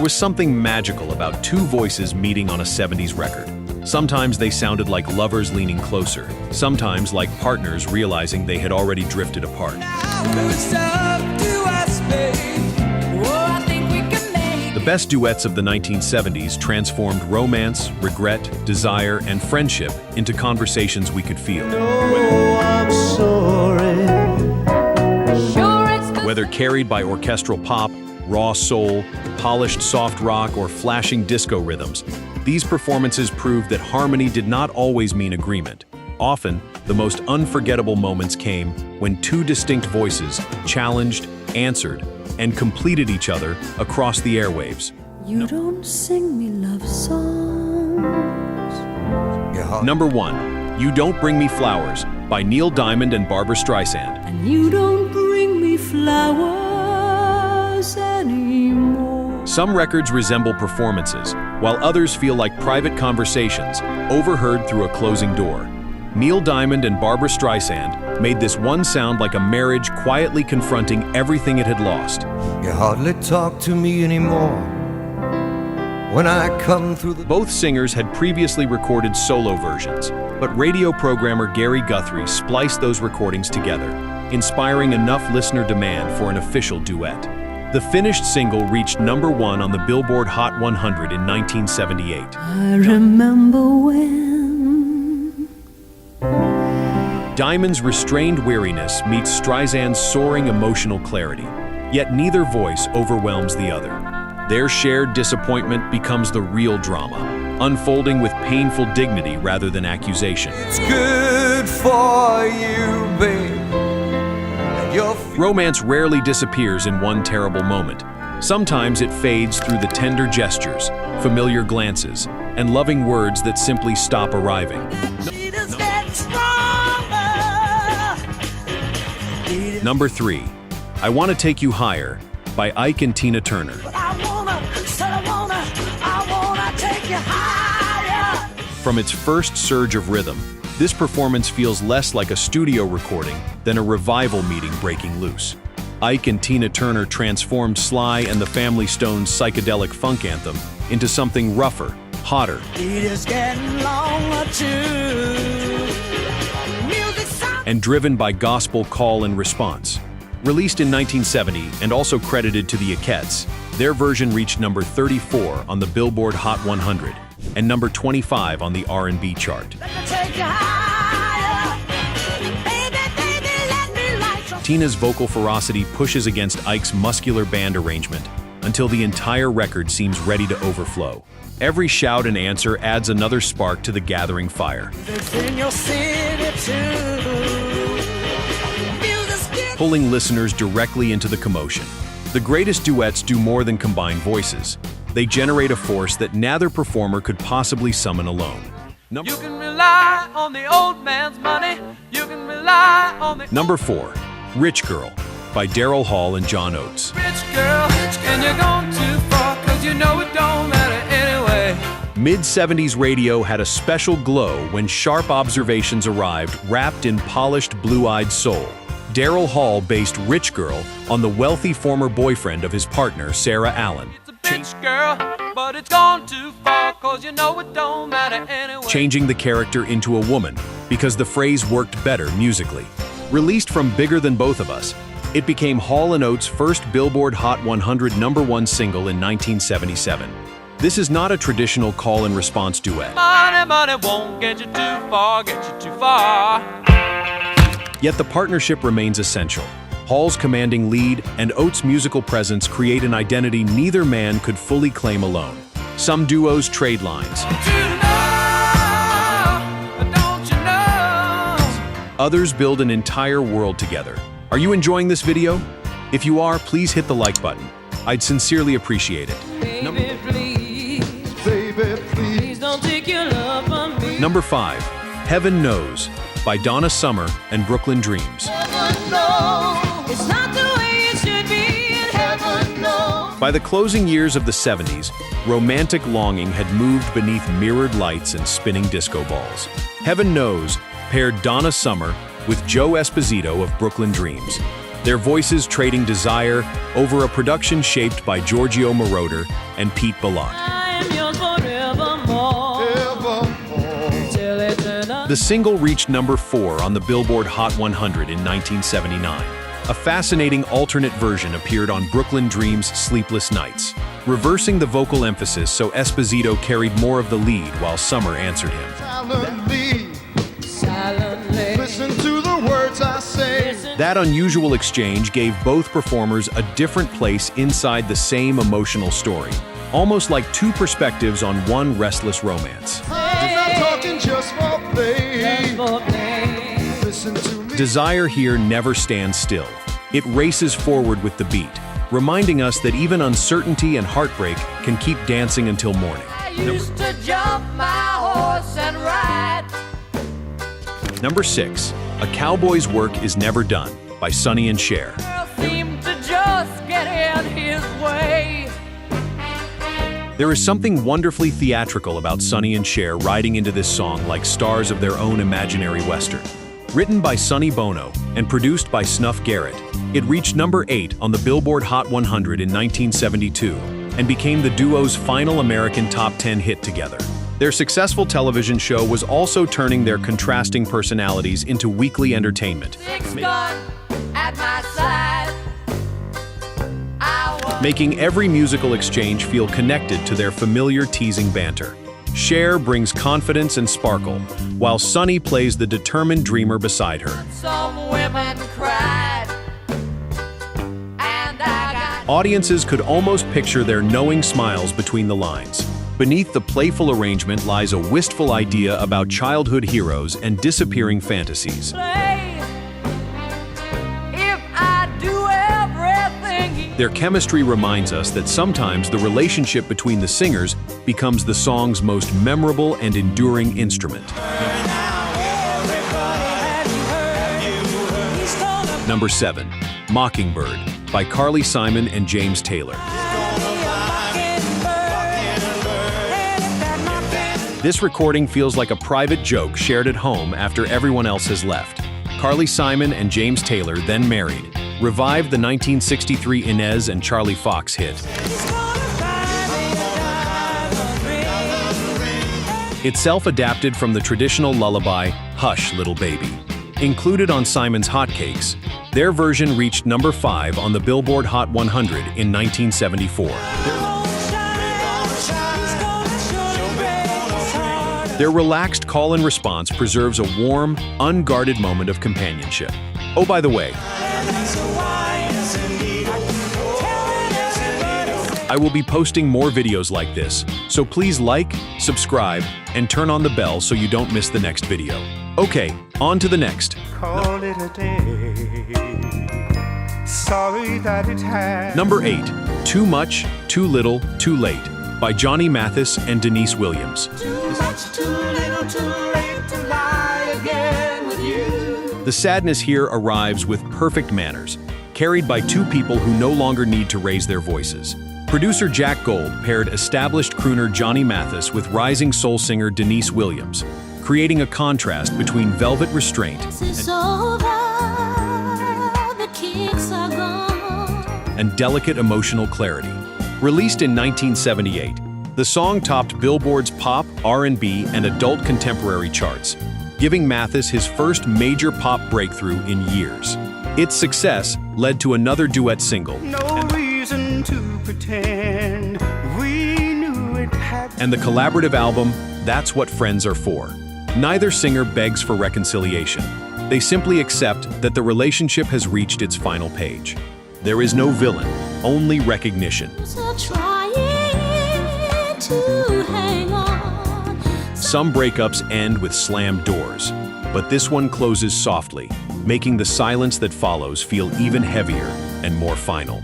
was something magical about two voices meeting on a 70s record. Sometimes they sounded like lovers leaning closer, sometimes like partners realizing they had already drifted apart. The best duets of the 1970s transformed romance, regret, desire, and friendship into conversations we could feel. Whether carried by orchestral pop, raw soul, polished soft rock, or flashing disco rhythms, these performances proved that harmony did not always mean agreement. Often, the most unforgettable moments came when two distinct voices challenged, answered, and completed each other across the airwaves. You don't sing me love songs. Number 1, You Don't Bring Me Flowers by Neil Diamond and Barbra Streisand. And you don't bring me flowers anymore. Some records resemble performances, while others feel like private conversations overheard through a closing door. Neil Diamond and Barbra Streisand made this one sound like a marriage quietly confronting everything it had lost. You hardly talk to me anymore when I come through the... Both singers had previously recorded solo versions, but radio programmer Gary Guthrie spliced those recordings together, inspiring enough listener demand for an official duet. The finished single reached number 1 on the Billboard Hot 100 in 1978. I remember when Diamond's restrained weariness meets Streisand's soaring emotional clarity, yet neither voice overwhelms the other. Their shared disappointment becomes the real drama, unfolding with painful dignity rather than accusation. It's good for you, babe. Romance rarely disappears in one terrible moment. Sometimes it fades through the tender gestures, familiar glances, and loving words that simply stop arriving. Number 3, I Want to Take You Higher by Ike and Tina Turner. From its first surge of rhythm, this performance feels less like a studio recording than a revival meeting breaking loose. Ike and Tina Turner transformed Sly and the Family Stone's psychedelic funk anthem into something rougher, hotter, and driven by gospel call and response. Released in 1970 and also credited to the Oates, their version reached number 34 on the Billboard Hot 100 and number 25 on the R&B chart. Tina's vocal ferocity pushes against Ike's muscular band arrangement until the entire record seems ready to overflow. Every shout and answer adds another spark to the gathering fire, pulling listeners directly into the commotion. The greatest duets do more than combine voices. They generate a force that neither performer could possibly summon alone. You can rely on the old man's money. You can rely on the... Number 4, Rich Girl by Daryl Hall and John Oates. Rich girl, and you're going too far, 'cause you know it don't matter anyway. Mid-70s radio had a special glow when sharp observations arrived wrapped in polished blue-eyed soul. Daryl Hall based Rich Girl on the wealthy former boyfriend of his partner, Sarah Allen, It's a bitch girl, but it's gone too far, 'cause you know it don't matter anyway. changing the character into a woman because the phrase worked better musically. Released from Bigger Than Both of Us, it became Hall & Oates' first Billboard Hot 100 number 1 single in 1977. This is not a traditional call and response duet. Money, money won't get you too far, get you too far. Yet the partnership remains essential. Hall's commanding lead and Oates' musical presence create an identity neither man could fully claim alone. Some duos trade lines. Don't you know? Others build an entire world together. Are you enjoying this video? If you are, please hit the like button. I'd sincerely appreciate it. Baby, please don't take your love from me. Number 5, Heaven Knows by Donna Summer and Brooklyn Dreams. It's not the way it should be in heaven, no. By the closing years of the 70s, romantic longing had moved beneath mirrored lights and spinning disco balls. Heaven Knows paired Donna Summer with Joe Esposito of Brooklyn Dreams, their voices trading desire over a production shaped by Giorgio Moroder and Pete Bellotte. I am yours forevermore. Till eternal. The single reached number 4 on the Billboard Hot 100 in 1979. A fascinating alternate version appeared on Brooklyn Dreams' Sleepless Nights, reversing the vocal emphasis so Esposito carried more of the lead while Summer answered him. Silently. Listen to the words I say. That unusual exchange gave both performers a different place inside the same emotional story, almost like two perspectives on one restless romance. I'm not talking just for play. For play. Listen to me. Desire here never stands still. It races forward with the beat, reminding us that even uncertainty and heartbreak can keep dancing until morning. I used to jump my horse and ride. Number 6, A Cowboy's Work Is Never Done by Sonny and Cher. Girl seemed to just get in his way. There is something wonderfully theatrical about Sonny and Cher riding into this song like stars of their own imaginary western. Written by Sonny Bono and produced by Snuff Garrett, it reached number 8 on the Billboard Hot 100 in 1972 and became the duo's final American top 10 hit together. Their successful television show was also turning their contrasting personalities into weekly entertainment, Six gun at my side. I was making every musical exchange feel connected to their familiar teasing banter. Cher brings confidence and sparkle, while Sonny plays the determined dreamer beside her. some women cried. And I got Audiences could almost picture their knowing smiles between the lines. Beneath the playful arrangement lies a wistful idea about childhood heroes and disappearing fantasies. play. If I do everything Their chemistry reminds us that sometimes the relationship between the singers becomes the song's most memorable and enduring instrument. Number 7, Mockingbird by Carly Simon and James Taylor. This recording feels like a private joke shared at home after everyone else has left. Carly Simon and James Taylor then married, revived the 1963 Inez and Charlie Fox hit. Itself adapted from the traditional lullaby, Hush, Little Baby. Included on Simon's Hotcakes, their version reached number 5 on the Billboard Hot 100 in 1974. Their relaxed call and response preserves a warm, unguarded moment of companionship. Oh, by the way, I will be posting more videos like this, so please like, subscribe, and turn on the bell so you don't miss the next video. Okay, on to the next. Call it a day. Sorry that it had. Number 8, Too Much, Too Little, Too Late by Johnny Mathis and Denise Williams. Too much, too little, too late to lie again with you. The sadness here arrives with perfect manners, carried by two people who no longer need to raise their voices. Producer Jack Gold paired established crooner Johnny Mathis with rising soul singer Denise Williams, creating a contrast between velvet restraint It's over, the kicks are gone. and delicate emotional clarity. Released in 1978, the song topped Billboard's pop, R&B, and adult contemporary charts, giving Mathis his first major pop breakthrough in years. Its success led to another duet single, No reason to pretend we knew it had. and the collaborative album, That's What Friends Are For. Neither singer begs for reconciliation. They simply accept that the relationship has reached its final page. There is no villain, only recognition. So trying to hang on. Some breakups end with slammed doors, but this one closes softly, making the silence that follows feel even heavier and more final.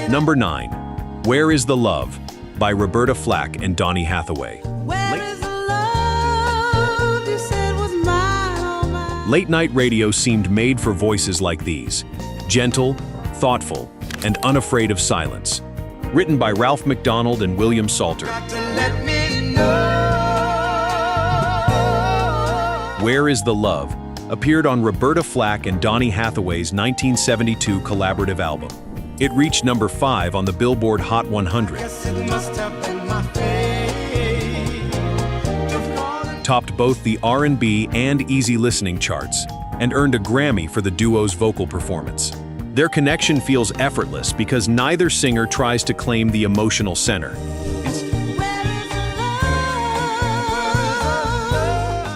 Number 9, Where Is the Love by Roberta Flack and Donny Hathaway. Where is the love you said was mine, all mine? Late night radio seemed made for voices like these, gentle, thoughtful, and unafraid of silence. Written by Ralph McDonald and William Salter. Where Is the Love appeared on Roberta Flack and Donny Hathaway's 1972 collaborative album. It reached number 5 on the Billboard Hot 100. Topped both the R&B and easy listening charts, and earned a Grammy for the duo's vocal performance. Their connection feels effortless because neither singer tries to claim the emotional center.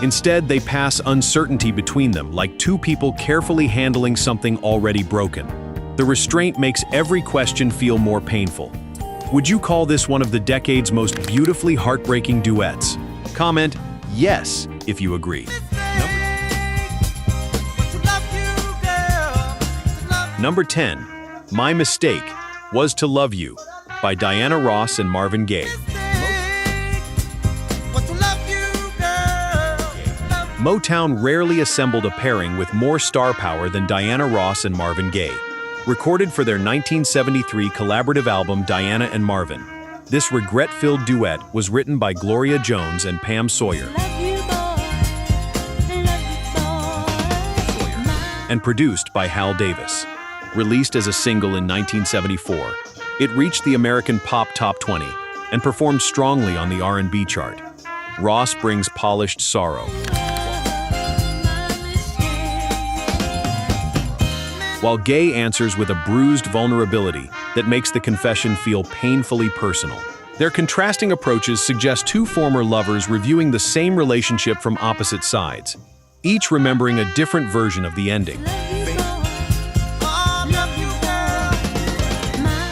Instead, they pass uncertainty between them, like two people carefully handling something already broken. The restraint makes every question feel more painful. Would you call this one of the decade's most beautifully heartbreaking duets? Comment yes if you agree. Number 10, My Mistake Was to Love You by Diana Ross and Marvin Gaye. Motown rarely assembled a pairing with more star power than Diana Ross and Marvin Gaye. Recorded for their 1973 collaborative album Diana and Marvin, this regret-filled duet was written by Gloria Jones and Pam Sawyer and produced by Hal Davis. Released as a single in 1974, it reached the American Pop Top 20 and performed strongly on the R&B chart. Ross brings polished sorrow, while Gaye answers with a bruised vulnerability that makes the confession feel painfully personal. Their contrasting approaches suggest two former lovers reviewing the same relationship from opposite sides, each remembering a different version of the ending.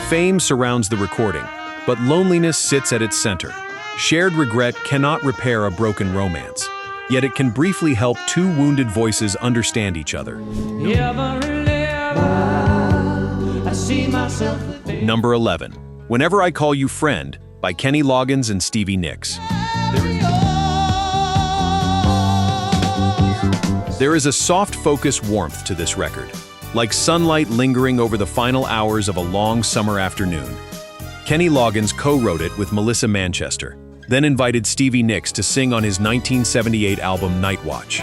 Fame surrounds the recording, but loneliness sits at its center. Shared regret cannot repair a broken romance, yet it can briefly help two wounded voices understand each other. Number 11, Whenever I Call You Friend by Kenny Loggins and Stevie Nicks. There is a soft focus warmth to this record, like sunlight lingering over the final hours of a long summer afternoon. Kenny Loggins co-wrote it with Melissa Manchester, then invited Stevie Nicks to sing on his 1978 album Night Watch.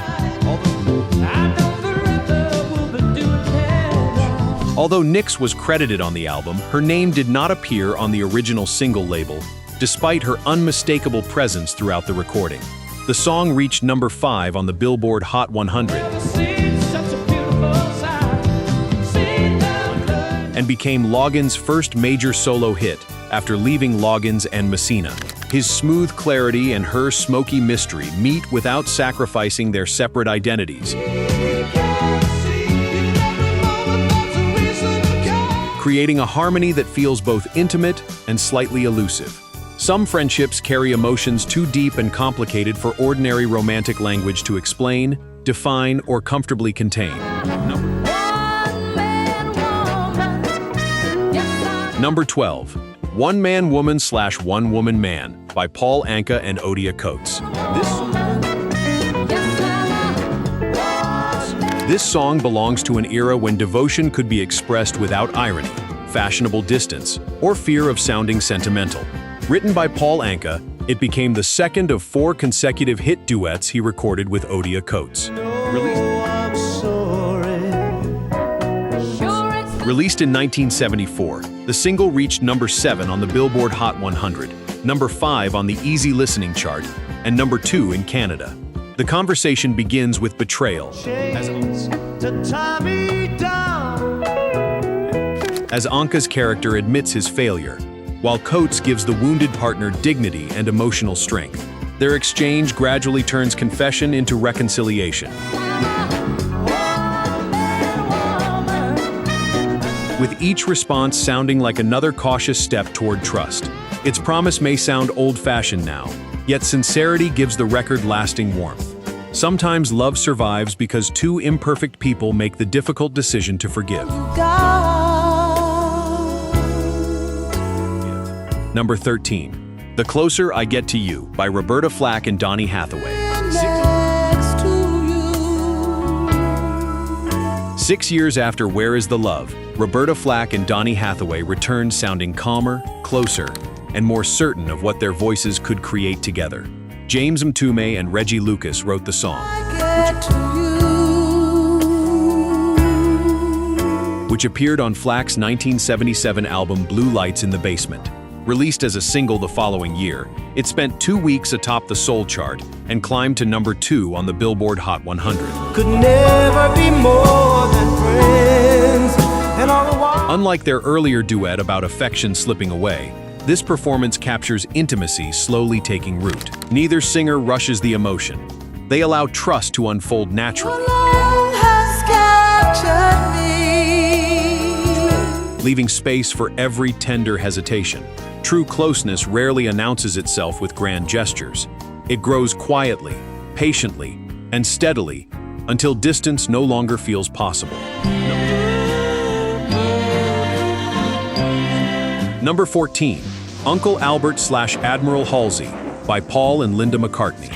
Although Nicks was credited on the album, her name did not appear on the original single label, despite her unmistakable presence throughout the recording. The song reached number 5 on the Billboard Hot 100 and became Loggins' first major solo hit after leaving Loggins and Messina. His smooth clarity and her smoky mystery meet without sacrificing their separate identities, creating a harmony that feels both intimate and slightly elusive. Some friendships carry emotions too deep and complicated for ordinary romantic language to explain, define, or comfortably contain. Number 12, One Man Woman / One Woman Man by Paul Anka and Odia Coates. This song belongs to an era when devotion could be expressed without irony, fashionable distance, or fear of sounding sentimental. Written by Paul Anka, it became the second of 4 consecutive hit duets he recorded with Odia Coates. Released in 1974, the single reached number 7 on the Billboard Hot 100, number 5 on the Easy Listening chart, and number 2 in Canada. The conversation begins with betrayal, as Anka's character admits his failure, while Coates gives the wounded partner dignity and emotional strength. Their exchange gradually turns confession into reconciliation, with each response sounding like another cautious step toward trust. Its promise may sound old-fashioned now, yet sincerity gives the record lasting warmth. Sometimes love survives because two imperfect people make the difficult decision to forgive. Number 13, The Closer I Get to You by Roberta Flack and Donny Hathaway. 6 years after Where Is the Love, Roberta Flack and Donny Hathaway returned sounding calmer, closer, and more certain of what their voices could create together. James Mtume and Reggie Lucas wrote the song, which appeared on Flack's 1977 album Blue Lights in the Basement. Released as a single the following year, it spent 2 weeks atop the Soul chart and climbed to number 2 on the Billboard Hot 100. Could never be more than friends, and all the while. Unlike their earlier duet about affection slipping away, this performance captures intimacy slowly taking root. Neither singer rushes the emotion. They allow trust to unfold naturally, leaving space for every tender hesitation. True closeness rarely announces itself with grand gestures. It grows quietly, patiently, and steadily until distance no longer feels possible. Number 14, Uncle Albert / Admiral Halsey by Paul and Linda McCartney.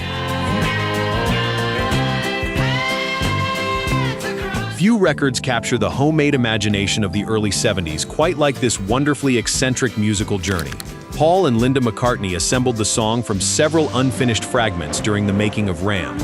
Few records capture the homemade imagination of the early 70s quite like this wonderfully eccentric musical journey. Paul and Linda McCartney assembled the song from several unfinished fragments during the making of Ram.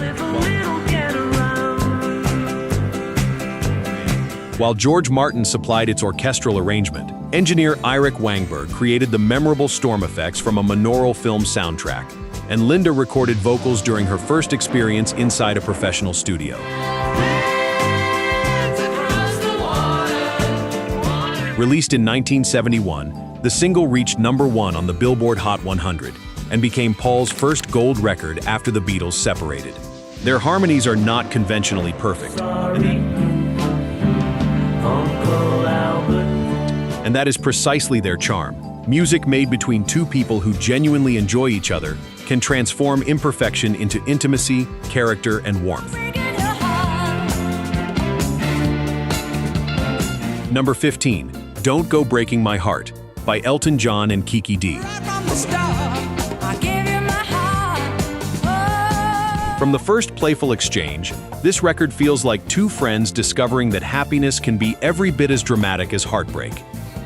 While George Martin supplied its orchestral arrangement, engineer Eirik Wangberg created the memorable storm effects from a monaural film soundtrack, and Linda recorded vocals during her first experience inside a professional studio. Released in 1971, the single reached number 1 on the Billboard Hot 100 and became Paul's first gold record after the Beatles separated. Their harmonies are not conventionally perfect, and that is precisely their charm. Music made between two people who genuinely enjoy each other can transform imperfection into intimacy, character, and warmth. Number 15, Don't Go Breaking My Heart by Elton John and Kiki D. From the first playful exchange, this record feels like two friends discovering that happiness can be every bit as dramatic as heartbreak.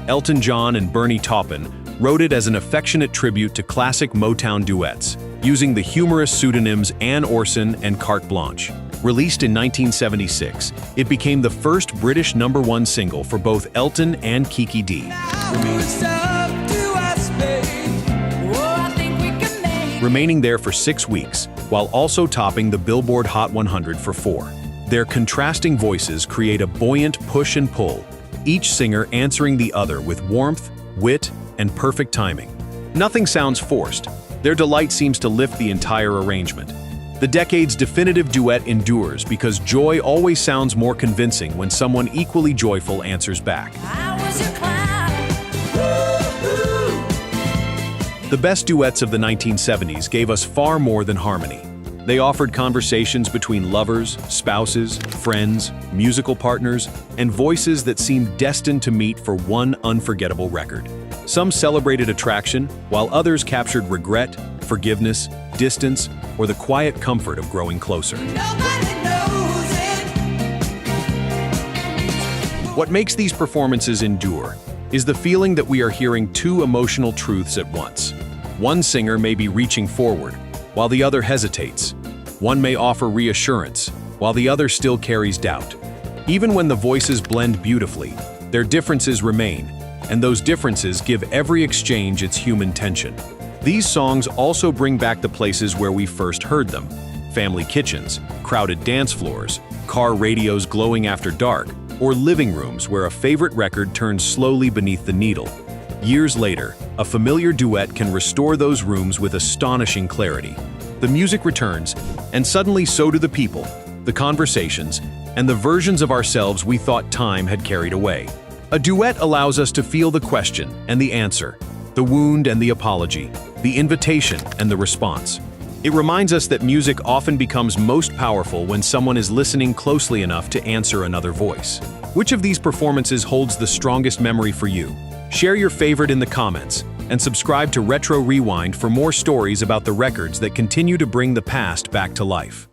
Elton John and Bernie Taupin wrote it as an affectionate tribute to classic Motown duets, using the humorous pseudonyms Anne Orson and Carte Blanche. Released in 1976, it became the first British number 1 single for both Elton and Kiki D. Remaining there for 6 weeks, while also topping the Billboard Hot 100 for 4. Their contrasting voices create a buoyant push and pull, each singer answering the other with warmth, wit, and perfect timing. Nothing sounds forced. Their delight seems to lift the entire arrangement. The decade's definitive duet endures because joy always sounds more convincing when someone equally joyful answers back. The best duets of the 1970s gave us far more than harmony. They offered conversations between lovers, spouses, friends, musical partners, and voices that seemed destined to meet for one unforgettable record. Some celebrated attraction, while others captured regret, forgiveness, distance, or the quiet comfort of growing closer. What makes these performances endure is the feeling that we are hearing two emotional truths at once. One singer may be reaching forward, while the other hesitates. One may offer reassurance, while the other still carries doubt. Even when the voices blend beautifully, their differences remain, and those differences give every exchange its human tension. These songs also bring back the places where we first heard them: family kitchens, crowded dance floors, car radios glowing after dark, or living rooms where a favorite record turns slowly beneath the needle. Years later, a familiar duet can restore those rooms with astonishing clarity. The music returns, and suddenly so do the people, the conversations, and the versions of ourselves we thought time had carried away. A duet allows us to feel the question and the answer, the wound and the apology, the invitation and the response. It reminds us that music often becomes most powerful when someone is listening closely enough to answer another voice. Which of these performances holds the strongest memory for you? Share your favorite in the comments, and subscribe to Retro Rewind for more stories about the records that continue to bring the past back to life.